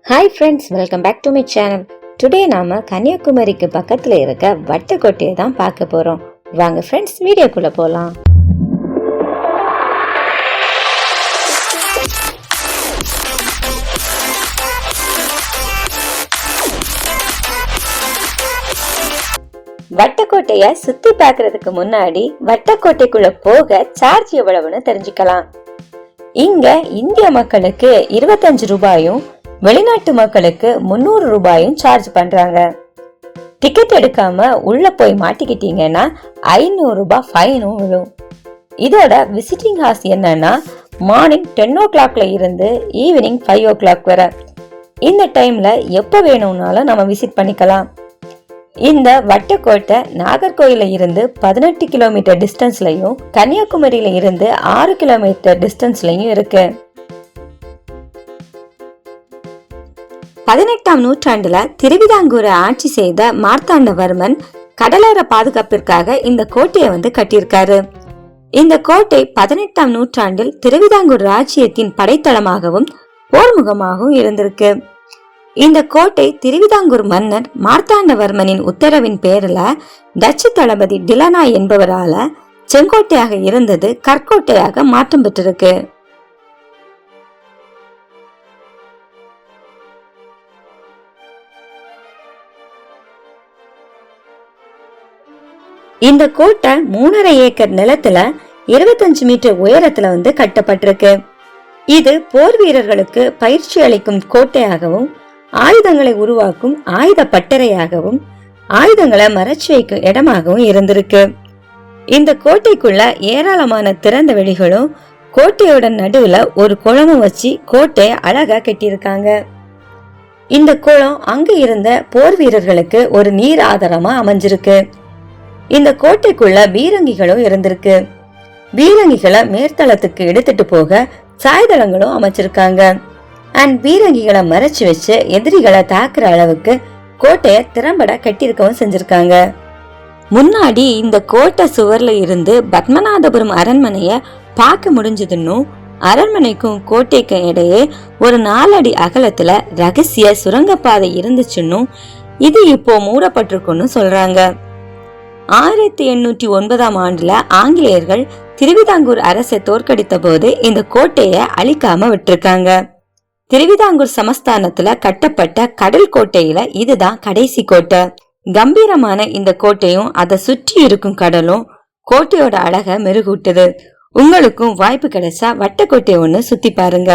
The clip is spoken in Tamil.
Hi friends, welcome back to my channel. Today நாம கன்னியாகுமரிக்கு பக்கத்துல இருக்க வட்டக்கோட்டையை தான் பார்க்க போறோம். வாங்க ஃப்ரெண்ட்ஸ், வீடியோக்குள்ள போலாம். வட்டக்கோட்டைய சுத்தி பார்க்கறதுக்கு முன்னாடி வட்டக்கோட்டைக்குள்ள போக சார்ஜ் எவ்வளவுன்னு தெரிஞ்சுக்கலாம். இங்க இந்திய மக்களுக்கு 25 ரூபாயும், வெளிநாட்டு மக்களுக்கு 300 ரூபாயும் சார்ஜ் பண்றாங்க. டிக்கெட் எடுக்காம உள்ள போய் மாட்டிக்கிட்டீங்கன்னா 500 ரூபாய் ஃபைனும் விழும். இதோட விசிட்டிங் ஹார்ஸ் என்னன்னா மார்னிங் 10 o'clockல இருந்து ஈவினிங் 5 o'clock வரை. இந்த டைம்ல எப்ப வேணும்னாலும் நம்ம விசிட் பண்ணிக்கலாம். இந்த வட்டக்கோட்டை நாகர்கோயில இருந்து 18 கிலோமீட்டர் டிஸ்டன்ஸ்லயும், கன்னியாகுமரியில இருந்து 6 கிலோமீட்டர் டிஸ்டன்ஸ்லயும் இருக்கு. 18ஆம் நூற்றாண்டுல திருவிதாங்கூரை ஆட்சி செய்த மார்த்தாண்டவர்மன் கடலோர பாதுகாப்பிற்காக இந்த கோட்டையை கட்டியிருக்காரு. இந்த கோட்டை 18ஆம் நூற்றாண்டில் திருவிதாங்கூர் ராஜ்யத்தின் படைத்தளமாகவும் போர்முகமாகவும் இருந்திருக்கு. இந்த கோட்டை திருவிதாங்கூர் மன்னர் மார்த்தாண்டவர்மனின் உத்தரவின் பேரில் டச்சு தளபதி டிலனா என்பவரால செங்கோட்டையாக இருந்தது கற்கோட்டையாக மாற்றம் பெற்றிருக்கு. இந்த கோட்டை 3.5 ஏக்கர் நிலத்துல 25 மீட்டர் உயரத்துல கட்டப்பட்டிருக்கு. இது போர் வீரர்களுக்கு பயிற்சி அளிக்கும் கோட்டையாகவும், ஆயுதங்களை உருவாக்கும் ஆயுத பட்டறையாகவும், ஆயுதங்களை மறைச்சு வைக்கும் இடமாகவும் இருந்திருக்கு. இந்த கோட்டைக்குள்ள ஏராளமான திறந்த வெளிகளும், கோட்டையோட நடுவுல ஒரு குளமும் வச்சு கோட்டையை அழகா கட்டியிருக்காங்க. இந்த குளம் அங்க இருந்த போர் வீரர்களுக்கு ஒரு நீர் ஆதாரமா அமைஞ்சிருக்கு. இந்த கோட்டைக்குள்ள பீரங்கிகளும் இருந்திருக்கு. பீரங்கிகளை மேற்தளத்துக்கு எடுத்துட்டு போக சாய்தளங்களும் அமைச்சிருக்காங்க. அண்ட் பீரங்கிகளை மறைச்சு வச்சு எதிரிகளை தாக்குற அளவுக்கு கோட்டையை திறம்பட கட்டியிருக்கவும் செஞ்சிருக்காங்க. முன்னாடி இந்த கோட்டை சுவர்ல இருந்து பத்மநாபபுரம் அரண்மனைய பார்க்க முடிஞ்சதுன்னு, அரண்மனைக்கும் கோட்டைக்கும் இடையே ஒரு 4 அடி அகலத்துல ரகசிய சுரங்கப்பாதை இருந்துச்சுன்னு, இது இப்போ மூடப்பட்டிருக்குன்னு சொல்றாங்க. 1809ஆம் ஆண்டுல ஆங்கிலேயர்கள் திருவிதாங்கூர் அரசை தோற்கடித்த போது இந்த கோட்டையை அழிக்காம விட்டுருக்காங்க. திருவிதாங்கூர் சமஸ்தானத்துல கட்டப்பட்ட கடல் கோட்டையில இதுதான் கடைசி கோட்டை. கம்பீரமான இந்த கோட்டையும் அதை சுற்றி இருக்கும் கடலும் கோட்டையோட அழக மெருகூட்டுது. உங்களுக்கும் வாய்ப்பு கிடைச்சா வட்டக்கோட்டையை ஒண்ணு சுத்தி பாருங்க.